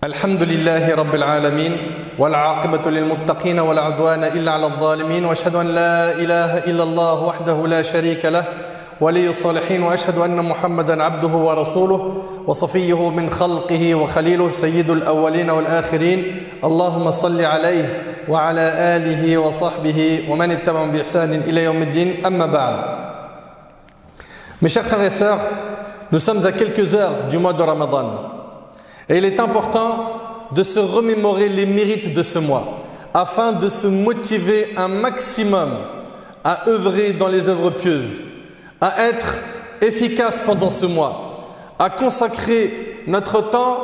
الحمد لله رب العالمين والعاقبة للمتقين ولا عدوان إلا على الظالمين وأشهد أن لا إله إلا الله وحده لا شريك له ولي الصالحين وأشهد أن محمدا عبده ورسوله وصفيه من خلقه وخليله سيد الأولين والآخرين اللهم صل عليه وعلى آله وصحبه ومن اتبعهم بإحسان إلى يوم الدين أما بعد. Mes chers frères et sœurs, nous sommes à quelques heures du mois de Ramadan. Et il est important de se remémorer les mérites de ce mois afin de se motiver un maximum à œuvrer dans les œuvres pieuses, à être efficace pendant ce mois, à consacrer notre temps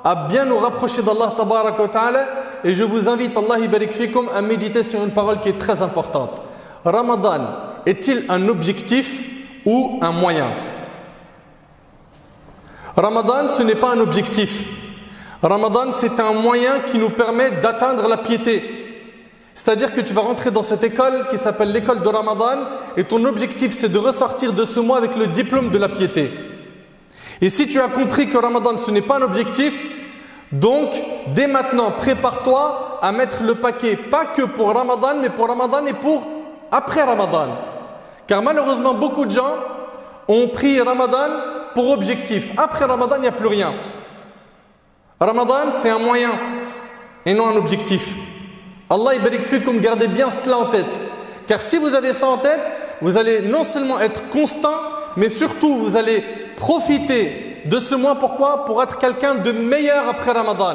à bien nous rapprocher d'Allah Tabaraka wa Ta'ala. Et je vous invite, Allah Ibarik Fikum, à méditer sur une parole qui est très importante. Ramadan est-il un objectif ou un moyen? Ramadan, ce n'est pas un objectif. Ramadan, c'est un moyen qui nous permet d'atteindre la piété. C'est-à-dire que tu vas rentrer dans cette école qui s'appelle l'école de Ramadan et ton objectif, c'est de ressortir de ce mois avec le diplôme de la piété. Et si tu as compris que Ramadan, ce n'est pas un objectif, donc, dès maintenant, prépare-toi à mettre le paquet, pas que pour Ramadan, mais pour Ramadan et pour après Ramadan. Car malheureusement, beaucoup de gens ont pris Ramadan pour objectif. Après Ramadan, il n'y a plus rien. Ramadan, c'est un moyen et non un objectif. Allah Ibarik Fikum, gardez bien cela en tête. Car si vous avez ça en tête, vous allez non seulement être constant, mais surtout vous allez profiter de ce mois. Pourquoi? Pour être quelqu'un de meilleur après Ramadan.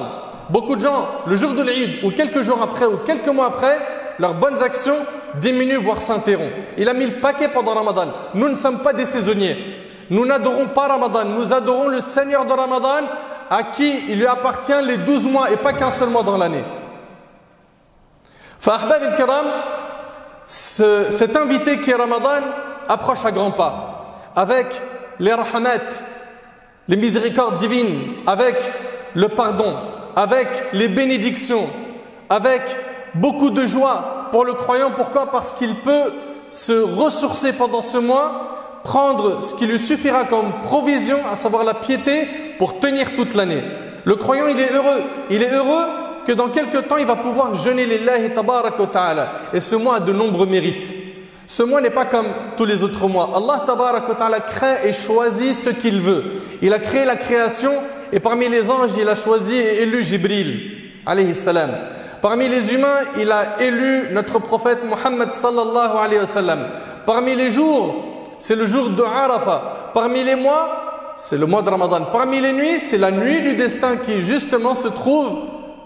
Beaucoup de gens, le jour de l'Eid, ou quelques jours après, ou quelques mois après, leurs bonnes actions diminuent, voire s'interrompent. Il a mis le paquet pendant Ramadan. Nous ne sommes pas des saisonniers. Nous n'adorons pas Ramadan. Nous adorons le Seigneur de Ramadan, à qui il lui appartient les 12 mois et pas qu'un seul mois dans l'année. Fa'ahbab al-kiram, cet invité qui est Ramadan approche à grands pas, avec les rahmat, les miséricordes divines, avec le pardon, avec les bénédictions, avec beaucoup de joie pour le croyant. Pourquoi? Parce qu'il peut se ressourcer pendant ce mois, prendre ce qui lui suffira comme provision, à savoir la piété, pour tenir toute l'année. Le croyant, il est heureux. Il est heureux que dans quelques temps, il va pouvoir jeûner lillahi tabaraka wa ta'ala. Et ce mois a de nombreux mérites. Ce mois n'est pas comme tous les autres mois. Allah tabaraka wa ta'ala crée et choisit ce qu'il veut. Il a créé la création et parmi les anges, il a choisi et élu Jibril, alayhi salam. Parmi les humains, il a élu notre prophète Muhammad sallallahu alayhi wa sallam. Parmi les jours, c'est le jour de Arafah. Parmi les mois, c'est le mois de Ramadan. Parmi les nuits, c'est la nuit du destin qui justement se trouve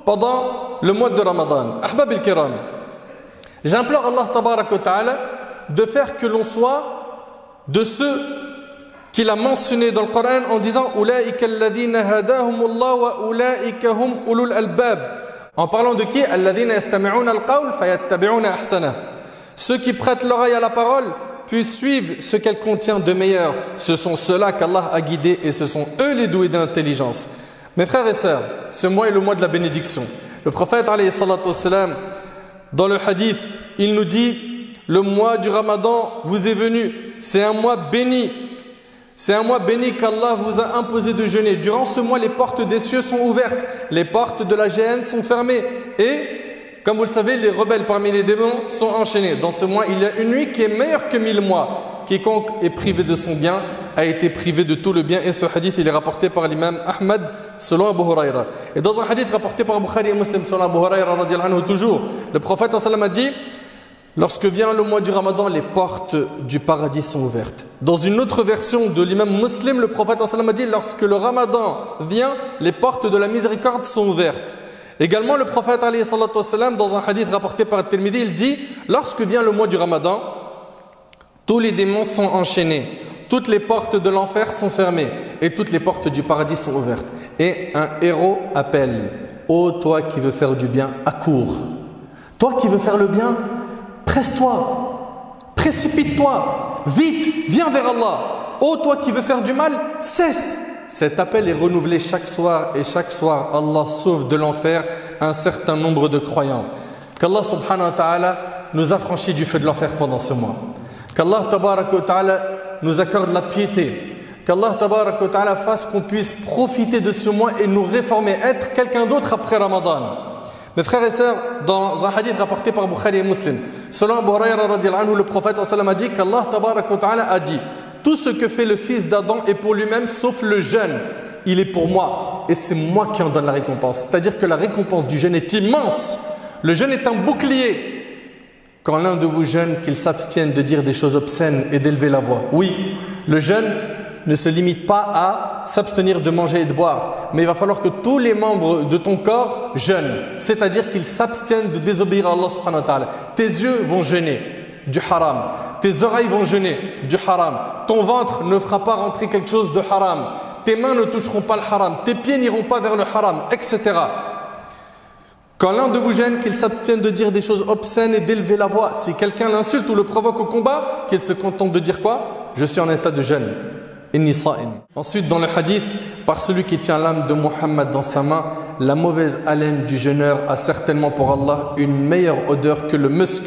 pendant le mois de Ramadan. Ahbab al-kiram, j'implore Allah tabaraka wa ta'ala de faire que l'on soit de ceux qu'il a mentionnés dans le Coran en disant Ulaika alladhina hadahumullah wa ulaika hum ulul albab. En parlant de qui? Alladhina yastami'una al-qawl fayattabi'una ahsana. Ceux qui prêtent l'oreille à la parole puis suivre ce qu'elle contient de meilleur. Ce sont ceux-là qu'Allah a guidés et ce sont eux les doués d'intelligence. Mes frères et sœurs, ce mois est le mois de la bénédiction. Le prophète alayhi salatu wassalam, dans le hadith, il nous dit: le mois du Ramadan vous est venu, c'est un mois béni. C'est un mois béni qu'Allah vous a imposé de jeûner. Durant ce mois, les portes des cieux sont ouvertes, les portes de la géhenne sont fermées et, comme vous le savez, les rebelles parmi les démons sont enchaînés. Dans ce mois, il y a une nuit qui est meilleure que 1000 mois. Quiconque est privé de son bien a été privé de tout le bien. Et ce hadith, il est rapporté par l'imam Ahmad selon Abu Huraira. Et dans un hadith rapporté par Bukhari et Muslim selon Abu Huraira radiyallahu anhu toujours, le prophète sallallahu alayhi wa sallam a dit: lorsque vient le mois du Ramadan, les portes du paradis sont ouvertes. Dans une autre version de l'imam Muslim, le prophète sallallahu alayhi wa sallam a dit: lorsque le Ramadan vient, les portes de la miséricorde sont ouvertes. Également, le prophète alayhi salatu wassalam, dans un hadith rapporté par At-Tirmidhi, il dit: lorsque vient le mois du Ramadan, tous les démons sont enchaînés, toutes les portes de l'enfer sont fermées et toutes les portes du paradis sont ouvertes. Et un héros appelle: ô toi qui veux faire du bien, accours. Toi qui veux faire le bien, presse-toi, précipite-toi, vite, viens vers Allah. Ô toi qui veux faire du mal, cesse. Cet appel est renouvelé chaque soir et chaque soir, Allah sauve de l'enfer un certain nombre de croyants. Qu'Allah subhanahu wa ta'ala nous affranchit du feu de l'enfer pendant ce mois. Qu'Allah tabaraka wa ta'ala nous accorde la piété, Qu'Allah tabarak wa ta'ala fasse qu'on puisse profiter de ce mois et nous réformer, être quelqu'un d'autre après Ramadan. Mes frères et sœurs, dans un hadith rapporté par Bukhari et Muslim, selon Abu Hurayra radiyallahu anhu, le prophète sallallahu alayhi wa sallam a dit qu'Allah tabarak wa ta'ala a dit: tout ce que fait le fils d'Adam est pour lui-même sauf le jeûne. Il est pour moi et c'est moi qui en donne la récompense. C'est-à-dire que la récompense du jeûne est immense. Le jeûne est un bouclier. Quand l'un de vous jeûne, qu'il s'abstienne de dire des choses obscènes et d'élever la voix. Oui, le jeûne ne se limite pas à s'abstenir de manger et de boire, mais il va falloir que tous les membres de ton corps jeûnent, c'est-à-dire qu'ils s'abstiennent de désobéir à Allah subhanahu wa ta'ala. Tes yeux vont jeûner du haram, tes oreilles vont jeûner du haram, ton ventre ne fera pas rentrer quelque chose de haram, tes mains ne toucheront pas le haram, tes pieds n'iront pas vers le haram, etc. Quand l'un de vous gêne, qu'il s'abstienne de dire des choses obscènes et d'élever la voix. Si quelqu'un l'insulte ou le provoque au combat, qu'il se contente de dire quoi? Je suis en état de jeûne. Inni sa'im. Ensuite, dans le hadith, par celui qui tient l'âme de Muhammad dans sa main, la mauvaise haleine du jeûneur a certainement pour Allah une meilleure odeur que le musc.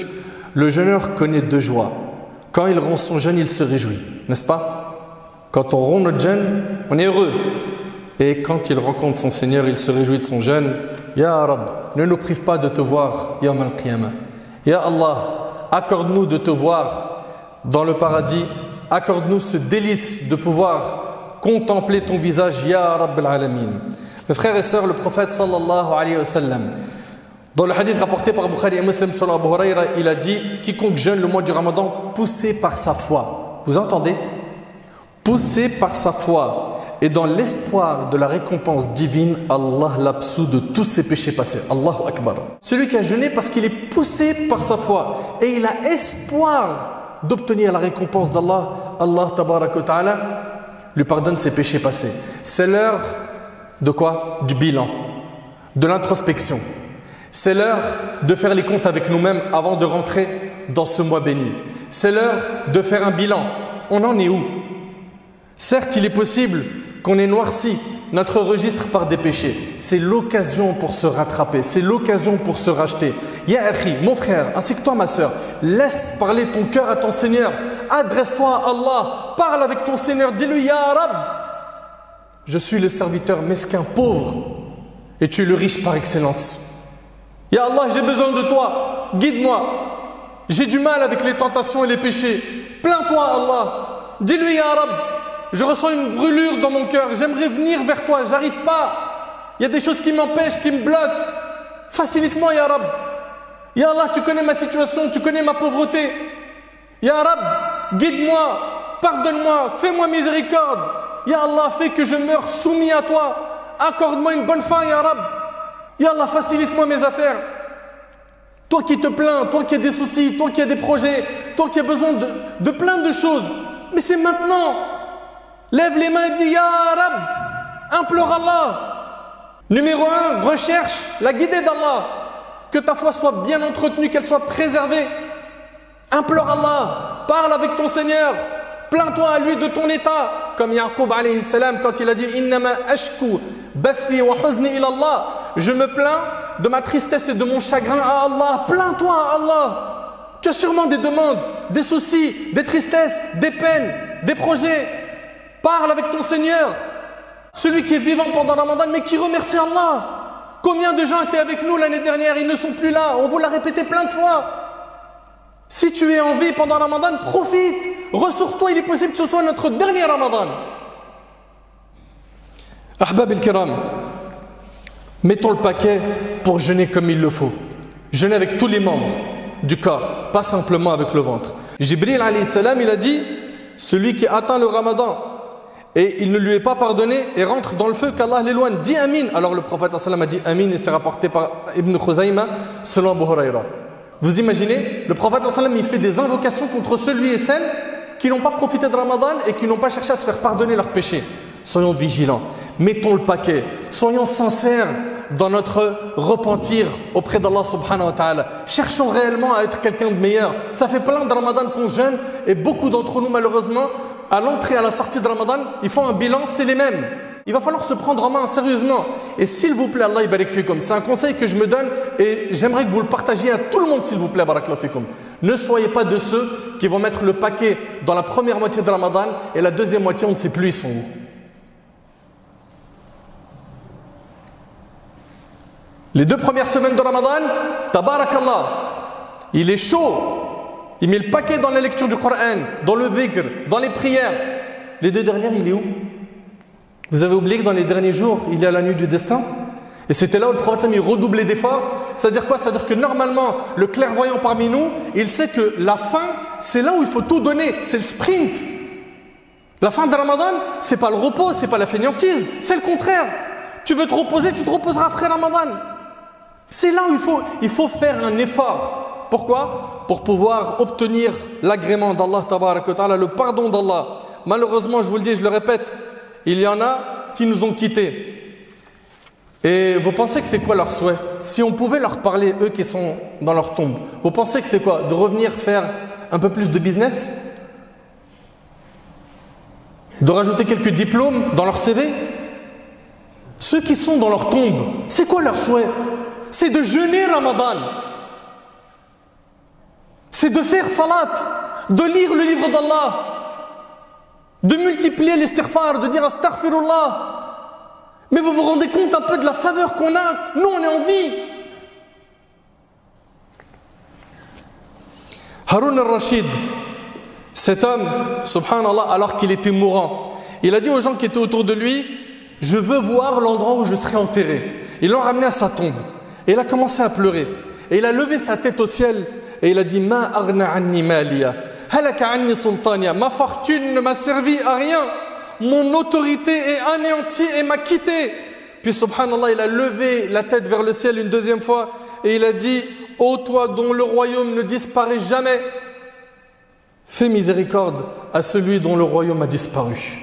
Le jeûneur connaît deux joies. Quand il rompt son jeûne, il se réjouit, n'est-ce pas? Quand on rompt notre jeûne, on est heureux. Et quand il rencontre son Seigneur, il se réjouit de son jeûne. Ya Rab, ne nous prive pas de te voir, Yawm al-Qiyamah. Ya Allah, accorde-nous de te voir dans le paradis. Accorde-nous ce délice de pouvoir contempler ton visage, Ya Rabb al-Alamin. Mes frères et sœurs, le prophète sallallahu alayhi wa sallam, dans le hadith rapporté par Bukhari et Muslim sur Abu Hurayra, il a dit: quiconque jeûne le mois du Ramadan, poussé par sa foi. Vous entendez? Poussé par sa foi. Et dans l'espoir de la récompense divine, Allah l'absout de tous ses péchés passés. Allahu Akbar. Celui qui a jeûné parce qu'il est poussé par sa foi et il a espoir d'obtenir la récompense d'Allah, Allah tabaraka wa ta'ala lui pardonne ses péchés passés. C'est l'heure de quoi? Du bilan, de l'introspection. C'est l'heure de faire les comptes avec nous-mêmes avant de rentrer dans ce mois béni. C'est l'heure de faire un bilan. On en est où? Certes, il est possible qu'on ait noirci notre registre par des péchés. C'est l'occasion pour se rattraper, c'est l'occasion pour se racheter. Ya akhi, mon frère, ainsi que toi ma sœur, laisse parler ton cœur à ton Seigneur. Adresse-toi à Allah, parle avec ton Seigneur, dis-lui: Ya Rab, je suis le serviteur mesquin, pauvre, et tu es le riche par excellence. Ya Allah, j'ai besoin de toi, guide-moi. J'ai du mal avec les tentations et les péchés. Plains-toi à Allah. Dis-lui: Ya Rab, je ressens une brûlure dans mon cœur, j'aimerais venir vers toi, j'arrive pas. Il y a des choses qui m'empêchent, qui me bloquent. Facilite-moi, Ya Rab. Ya Allah, tu connais ma situation, tu connais ma pauvreté. Ya Rab, guide-moi, pardonne-moi, fais-moi miséricorde. Ya Allah, fais que je meure soumis à toi. Accorde-moi une bonne fin, Ya Rab. Ya Allah, facilite-moi mes affaires. Toi qui te plains, toi qui as des soucis, toi qui as des projets, toi qui as besoin de plein de choses. Mais c'est maintenant. Lève les mains et dis: Ya Rab, implore Allah. Numéro 1, recherche la guidée d'Allah. Que ta foi soit bien entretenue, qu'elle soit préservée. Implore Allah, parle avec ton Seigneur, plains-toi à lui de ton état. Comme Yaqub alayhi salam quand il a dit: Innama ashku bathi wa huzni ila Allah. Je me plains de ma tristesse et de mon chagrin à Allah. Plains-toi à Allah. Tu as sûrement des demandes, des soucis, des tristesses, des peines, des projets. Parle avec ton Seigneur. Celui qui est vivant pendant Ramadan mais qui remercie Allah. Combien de gens étaient avec nous l'année dernière? Ils ne sont plus là. On vous l'a répété plein de fois. Si tu es en vie pendant Ramadan, profite. Ressource-toi. Il est possible que ce soit notre dernier Ramadan. Ahbab al-Kiram, mettons le paquet pour jeûner comme il le faut. Jeûner avec tous les membres du corps, pas simplement avec le ventre. Jibril alayhi salam, il a dit: celui qui atteint le Ramadan et il ne lui est pas pardonné et rentre dans le feu, qu'Allah l'éloigne. Dis Amin. Alors le prophète sallam a dit Amin et c'est rapporté par Ibn Khuzayma selon Abu Hurayra. Vous imaginez, le prophète sallam il fait des invocations contre celui et celles qui n'ont pas profité de Ramadan et qui n'ont pas cherché à se faire pardonner leurs péchés. Soyons vigilants, mettons le paquet, soyons sincères dans notre repentir auprès d'Allah subhanahu wa ta'ala. Cherchons réellement à être quelqu'un de meilleur. Ça fait plein de Ramadan qu'on jeûne et beaucoup d'entre nous malheureusement, à l'entrée et à la sortie de Ramadan, ils font un bilan, c'est les mêmes. Il va falloir se prendre en main sérieusement. Et s'il vous plaît, Allah yabarik fikum, c'est un conseil que je me donne et j'aimerais que vous le partagiez à tout le monde, s'il vous plaît, barakallahu fikum. Ne soyez pas de ceux qui vont mettre le paquet dans la première moitié de Ramadan et la deuxième moitié, on ne sait plus ils sont où. Les 2 premières semaines de Ramadan, tabarakallah, il est chaud. Il met le paquet dans la lecture du Coran, dans le dhikr, dans les prières. Les 2 dernières, il est où? Vous avez oublié que dans les derniers jours, il y a la nuit du destin? Et c'était là où le prophète il redoublait d'efforts. C'est-à-dire quoi? C'est-à-dire que normalement, le clairvoyant parmi nous, il sait que la fin, c'est là où il faut tout donner. C'est le sprint. La fin de Ramadan, c'est pas le repos, c'est pas la fainéantise. C'est le contraire. Tu veux te reposer, tu te reposeras après Ramadan. C'est là où il faut faire un effort. Pourquoi? Pour pouvoir obtenir l'agrément d'Allah tabarak wa ta'ala, le pardon d'Allah. Malheureusement, je vous le dis, je le répète, il y en a qui nous ont quittés. Et vous pensez que c'est quoi leur souhait? Si on pouvait leur parler, eux qui sont dans leur tombe, vous pensez que c'est quoi? De revenir faire un peu plus de business? De rajouter quelques diplômes dans leur CV? Ceux qui sont dans leur tombe, c'est quoi leur souhait? C'est de jeûner Ramadan. C'est de faire salat, de lire le livre d'Allah, de multiplier l'istighfar, de dire astaghfirullah. Mais vous vous rendez compte un peu de la faveur qu'on a? Nous, on est en vie. Haroun al-Rashid, cet homme, subhanallah, alors qu'il était mourant, il a dit aux gens qui étaient autour de lui, je veux voir l'endroit où je serai enterré. Ils l'ont ramené à sa tombe. Et il a commencé à pleurer. Et il a levé sa tête au ciel et il a dit Ma aghna anni maliya, halaka anni sultania. Ma fortune ne m'a servi à rien. Mon autorité est anéantie et m'a quitté. Puis subhanallah, il a levé la tête vers le ciel une deuxième fois et il a dit Ô toi dont le royaume ne disparaît jamais, fais miséricorde à celui dont le royaume a disparu.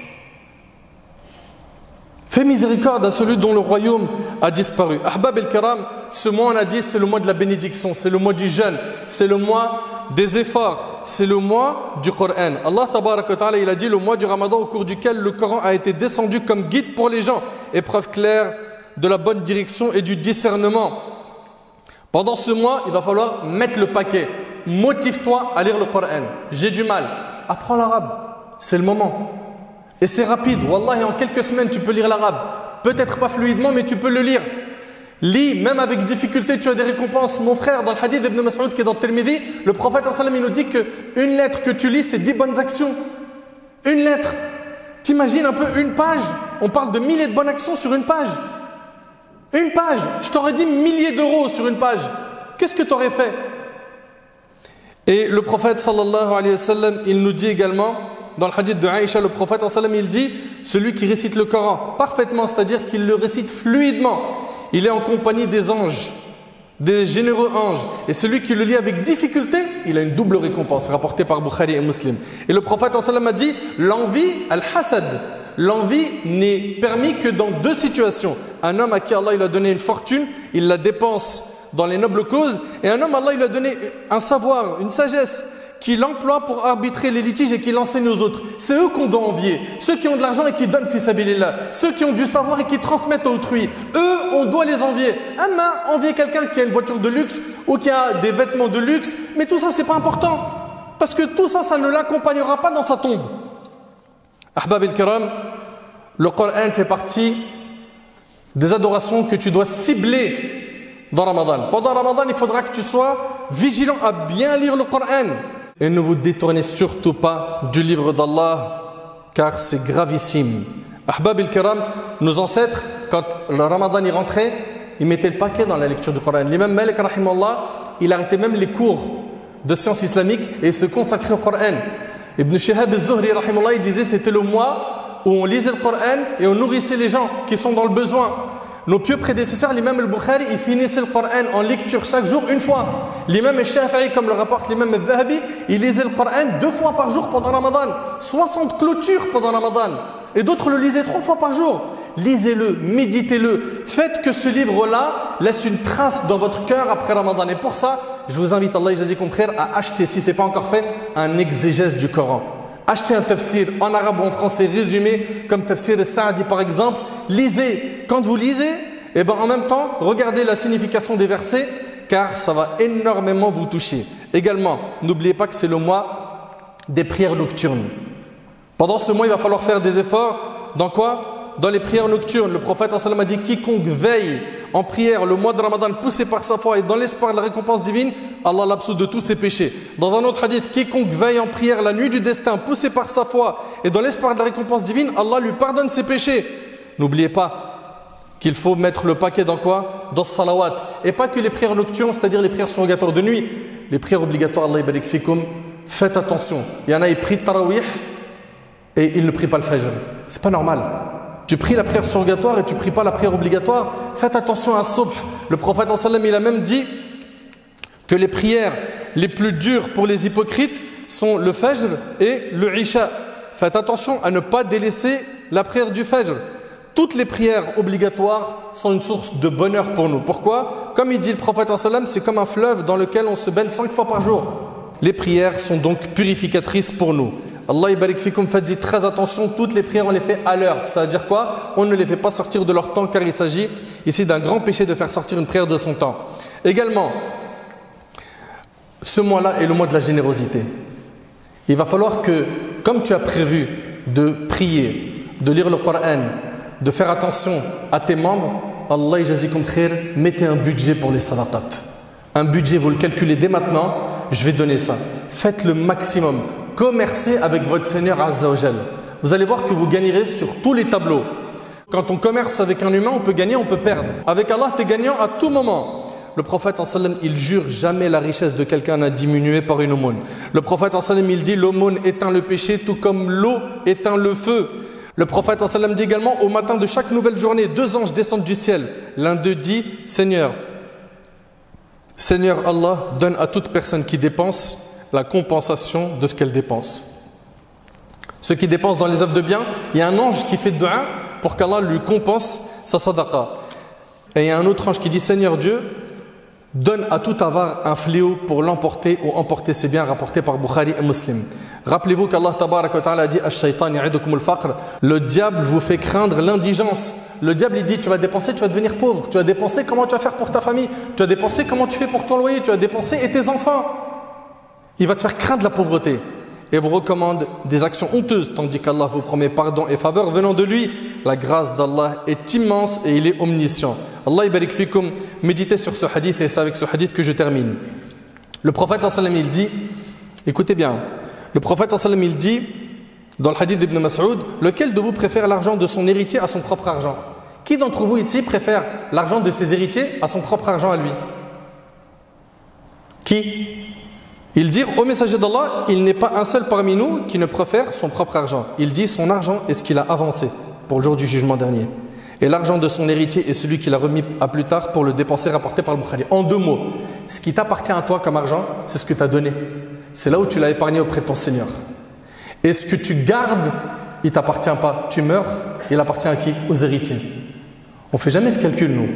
Fais miséricorde à celui dont le royaume a disparu. Ahbab el-Karam, ce mois on a dit c'est le mois de la bénédiction, c'est le mois du jeûne, c'est le mois des efforts, c'est le mois du Coran. Allah tabarak wa ta'ala, il a dit le mois du Ramadan au cours duquel le Coran a été descendu comme guide pour les gens, épreuve claire de la bonne direction et du discernement. Pendant ce mois, il va falloir mettre le paquet. Motive-toi à lire le Coran. J'ai du mal. Apprends l'arabe. C'est le moment. Et c'est rapide. Wallahi, en quelques semaines, tu peux lire l'arabe. Peut-être pas fluidement, mais tu peux le lire. Lis, même avec difficulté, tu as des récompenses. Mon frère, dans le hadith d'Ibn Mas'ud qui est dans le Tirmidhi, le prophète sallam, il nous dit qu'une lettre que tu lis, c'est 10 bonnes actions. Une lettre. T'imagines un peu une page? On parle de milliers de bonnes actions sur une page. Une page. Je t'aurais dit milliers d'euros sur une page. Qu'est-ce que tu aurais fait? Et le prophète sallallahu alayhi wa sallam, il nous dit également, dans le hadith de Aïcha, le prophète sallallahu alayhi wa sallam, il dit, celui qui récite le Coran parfaitement, c'est-à-dire qu'il le récite fluidement, il est en compagnie des anges, des généreux anges. Et celui qui le lit avec difficulté, il a une double récompense, rapportée par Bukhari et Muslim. Et le prophète sallallahu alayhi wa sallam a dit, l'envie, al-hasad, l'envie n'est permis que dans 2 situations. Un homme à qui Allah il a donné une fortune, il la dépense dans les nobles causes, et un homme, Allah il a donné un savoir, une sagesse, qu'il emploie pour arbitrer les litiges et qu'il enseigne aux autres. C'est eux qu'on doit envier. Ceux qui ont de l'argent et qui donnent fi sabilillah. Ceux qui ont du savoir et qui transmettent à autrui. Eux, on doit les envier. Amma, envier quelqu'un qui a une voiture de luxe ou qui a des vêtements de luxe, mais tout ça, c'est pas important. Parce que tout ça, ça ne l'accompagnera pas dans sa tombe. Ahbab el-Kiram, le Coran fait partie des adorations que tu dois cibler dans Ramadan. Pendant Ramadan, il faudra que tu sois vigilant à bien lire le Coran. Et ne vous détournez surtout pas du livre d'Allah, car c'est gravissime. Ahbab el-Kiram, nos ancêtres, quand le Ramadan y rentrait, ils mettaient le paquet dans la lecture du Coran. L'imam Malik, rahimahullah, il arrêtait même les cours de sciences islamiques et se consacrait au Coran. Ibn Shihab al-Zuhri, rahimahullah, il disait c'était le mois où on lisait le Coran et on nourrissait les gens qui sont dans le besoin. Nos pieux prédécesseurs, l'imam al-Bukhari, ils finissaient le Coran en lecture chaque jour une fois. L'imam al-Shafi'i, comme le rapporte l'imam al-Zahabi, il lisait le Coran 2 fois par jour pendant Ramadan. 60 clôtures pendant Ramadan. Et d'autres le lisaient 3 fois par jour. Lisez-le, méditez-le. Faites que ce livre-là laisse une trace dans votre cœur après Ramadan. Et pour ça, je vous invite, Allah Jazi contraire, à acheter, si ce n'est pas encore fait, un exégèse du Coran. Achetez un tafsir en arabe ou en français résumé, comme tafsir al-Sa'di par exemple, lisez. Quand vous lisez, et en même temps, regardez la signification des versets, car ça va énormément vous toucher. Également, n'oubliez pas que c'est le mois des prières nocturnes. Pendant ce mois, il va falloir faire des efforts. Dans quoi? Dans les prières nocturnes. Le prophète sallallahu alayhi wa sallam a dit: quiconque veille en prière le mois de Ramadan poussé par sa foi et dans l'espoir de la récompense divine, Allah l'absout de tous ses péchés. Dans un autre hadith: quiconque veille en prière la nuit du destin poussé par sa foi et dans l'espoir de la récompense divine, Allah lui pardonne ses péchés. N'oubliez pas qu'il faut mettre le paquet dans quoi? Dans ce salawat. Et pas que les prières nocturnes, c'est-à-dire les prières surrogatoires de nuit. Les prières obligatoires, Allah barik fikum, faites attention. Il y en a, ils prient tarawih et ils ne prient pas le fajr. C'est pas normal. Tu pries la prière surrogatoire et tu pries pas la prière obligatoire. Faites attention à subh. Le prophète sallam, il a même dit que les prières les plus dures pour les hypocrites sont le fajr et le isha. Faites attention à ne pas délaisser la prière du fajr. Toutes les prières obligatoires sont une source de bonheur pour nous. Pourquoi? Comme il dit le prophète sallam, c'est comme un fleuve dans lequel on se baigne 5 fois par jour. Les prières sont donc purificatrices pour nous. Allah barik fikum, faites très attention, toutes les prières on les fait à l'heure. Ça veut dire quoi? On ne les fait pas sortir de leur temps, car il s'agit ici d'un grand péché de faire sortir une prière de son temps. Également, ce mois-là est le mois de la générosité. Il va falloir que, comme tu as prévu de prier, de lire le Coran, de faire attention à tes membres, Allah jazikum khair, mettez un budget pour les sadaqat. Un budget, vous le calculez dès maintenant, je vais donner ça. Faites le maximum. Commercez avec votre Seigneur Azza wa Jal. Vous allez voir que vous gagnerez sur tous les tableaux. Quand on commerce avec un humain, on peut gagner, on peut perdre. Avec Allah, tu es gagnant à tout moment. Le prophète sallam, il jure jamais la richesse de quelqu'un n'a diminué par une aumône. Le prophète sallam, il dit: l'aumône éteint le péché tout comme l'eau éteint le feu. Le prophète sallam dit également: au matin de chaque nouvelle journée, 2 anges descendent du ciel. L'un d'eux dit: Seigneur Allah, donne à toute personne qui dépense la compensation de ce qu'elle dépense. Ceux qui dépensent dans les œuvres de bien, il y a un ange qui fait dua pour qu'Allah lui compense sa sadaqa. Et il y a un autre ange qui dit: Seigneur Dieu, donne à tout avare un fléau pour l'emporter ou emporter ses biens, rapportés par Bukhari et Muslim. Rappelez-vous qu'Allah tabaraka wa ta'ala a dit: Ash-shaytan ya'idukum al-faqr. Le diable vous fait craindre l'indigence. Le diable il dit: tu vas dépenser, tu vas devenir pauvre. Tu vas dépenser, comment tu vas faire pour ta famille? Tu vas dépenser, comment tu fais pour ton loyer? Tu vas dépenser et tes enfants. Il va te faire craindre la pauvreté et vous recommande des actions honteuses, tandis qu'Allah vous promet pardon et faveur venant de lui. La grâce d'Allah est immense et il est omniscient. Allah barik fikum, méditez sur ce hadith, et c'est avec ce hadith que je termine. Le prophète sallam il dit, écoutez bien, le prophète sallam il dit dans le hadith d'Ibn Mas'ud: lequel de vous préfère l'argent de son héritier à son propre argent? Qui d'entre vous ici préfère l'argent de ses héritiers à son propre argent à lui? Qui? Il dit: ô messager d'Allah, il n'est pas un seul parmi nous qui ne préfère son propre argent. Il dit: son argent est ce qu'il a avancé pour le jour du jugement dernier. Et l'argent de son héritier est celui qu'il a remis à plus tard pour le dépenser, rapporté par le Bukhari. En 2 mots, ce qui t'appartient à toi comme argent, c'est ce que tu as donné. C'est là où tu l'as épargné auprès de ton Seigneur. Et ce que tu gardes, il ne t'appartient pas. Tu meurs, il appartient à qui? Aux héritiers. On ne fait jamais ce calcul, nous.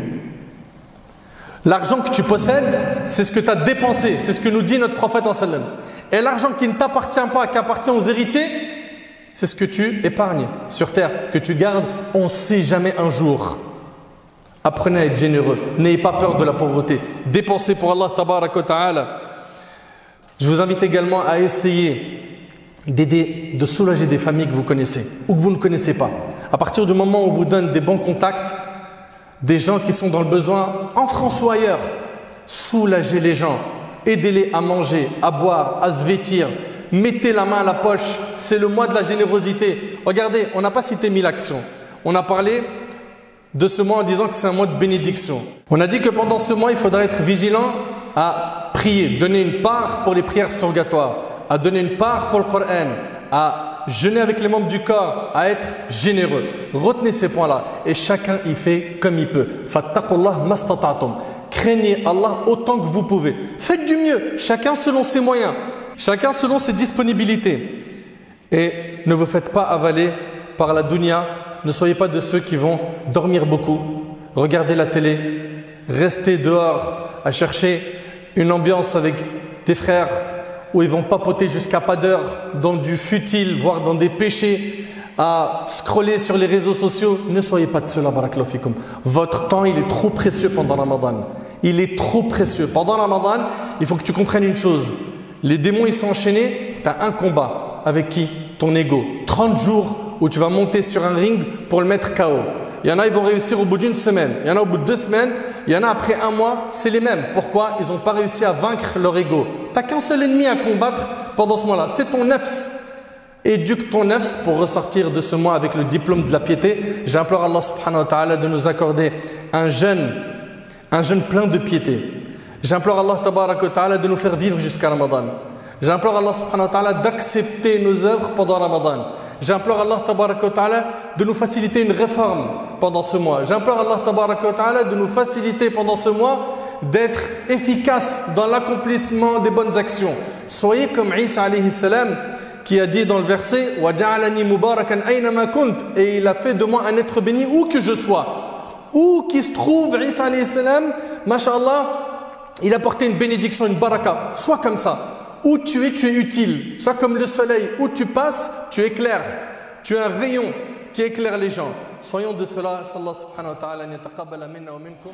L'argent que tu possèdes, c'est ce que tu as dépensé. C'est ce que nous dit notre prophète sallam. Et l'argent qui ne t'appartient pas, qui appartient aux héritiers, c'est ce que tu épargnes sur terre, que tu gardes. On ne sait jamais un jour. Apprenez à être généreux. N'ayez pas peur de la pauvreté. Dépensez pour Allah tabaraka wa ta'ala. Je vous invite également à essayer d'aider, de soulager des familles que vous connaissez ou que vous ne connaissez pas. À partir du moment où on vous donne des bons contacts, des gens qui sont dans le besoin, en France ou ailleurs, soulagez les gens, aidez-les à manger, à boire, à se vêtir, mettez la main à la poche, c'est le mois de la générosité. Regardez, on n'a pas cité 1000 actions, on a parlé de ce mois en disant que c'est un mois de bénédiction. On a dit que pendant ce mois, il faudra être vigilant à prier, donner une part pour les prières surrogatoires, à donner une part pour le Coran, à jeûner avec les membres du corps, à être généreux. Retenez ces points-là et chacun y fait comme il peut. Fattaqullah mastata'tum. Craignez Allah autant que vous pouvez. Faites du mieux, chacun selon ses moyens, chacun selon ses disponibilités. Et ne vous faites pas avaler par la dunya. Ne soyez pas de ceux qui vont dormir beaucoup, regarder la télé, rester dehors à chercher une ambiance avec des frères où ils vont papoter jusqu'à pas d'heure dans du futile, voire dans des péchés, à scroller sur les réseaux sociaux. Ne soyez pas de cela, barakallahu fikum. Votre temps, il est trop précieux pendant Ramadan. Il est trop précieux. Pendant Ramadan, il faut que tu comprennes une chose. Les démons, ils sont enchaînés. Tu as un combat. Avec qui? Ton ego. 30 jours où tu vas monter sur un ring pour le mettre KO. Il y en a, ils vont réussir au bout d'une semaine. Il y en a au bout de 2 semaines. Il y en a après 1 mois. C'est les mêmes. Pourquoi? Ils n'ont pas réussi à vaincre leur ego. Tu n'as qu'un seul ennemi à combattre pendant ce mois-là. C'est ton nafs. Éduque ton nafs pour ressortir de ce mois avec le diplôme de la piété. J'implore Allah subhanahu wa ta'ala de nous accorder un jeûne plein de piété. J'implore Allah tabarak wa ta'ala de nous faire vivre jusqu'à Ramadan. J'implore Allah subhanahu wa ta'ala d'accepter nos œuvres pendant Ramadan. J'implore Allah tabarak wa ta'ala de nous faciliter une réforme pendant ce mois. J'implore Allah tabarak wa ta'ala de nous faciliter pendant ce mois d'être efficace dans l'accomplissement des bonnes actions. Soyez comme Isa alayhi salam qui a dit dans le verset وَجَعَلَنِي مُبَارَكًا أَيْنَمَا كُنْتُ, et il a fait de moi un être béni où que je sois. Où qu'il se trouve, Isa alayhi salam, masha'Allah, il a porté une bénédiction, une baraka. Sois comme ça. Où tu es utile. Sois comme le soleil. Où tu passes, tu éclaires. Tu es un rayon qui éclaire les gens. Soyons de cela. Sallallahu subhanahu wa ta'ala, an yataqabbala minna wa minkum.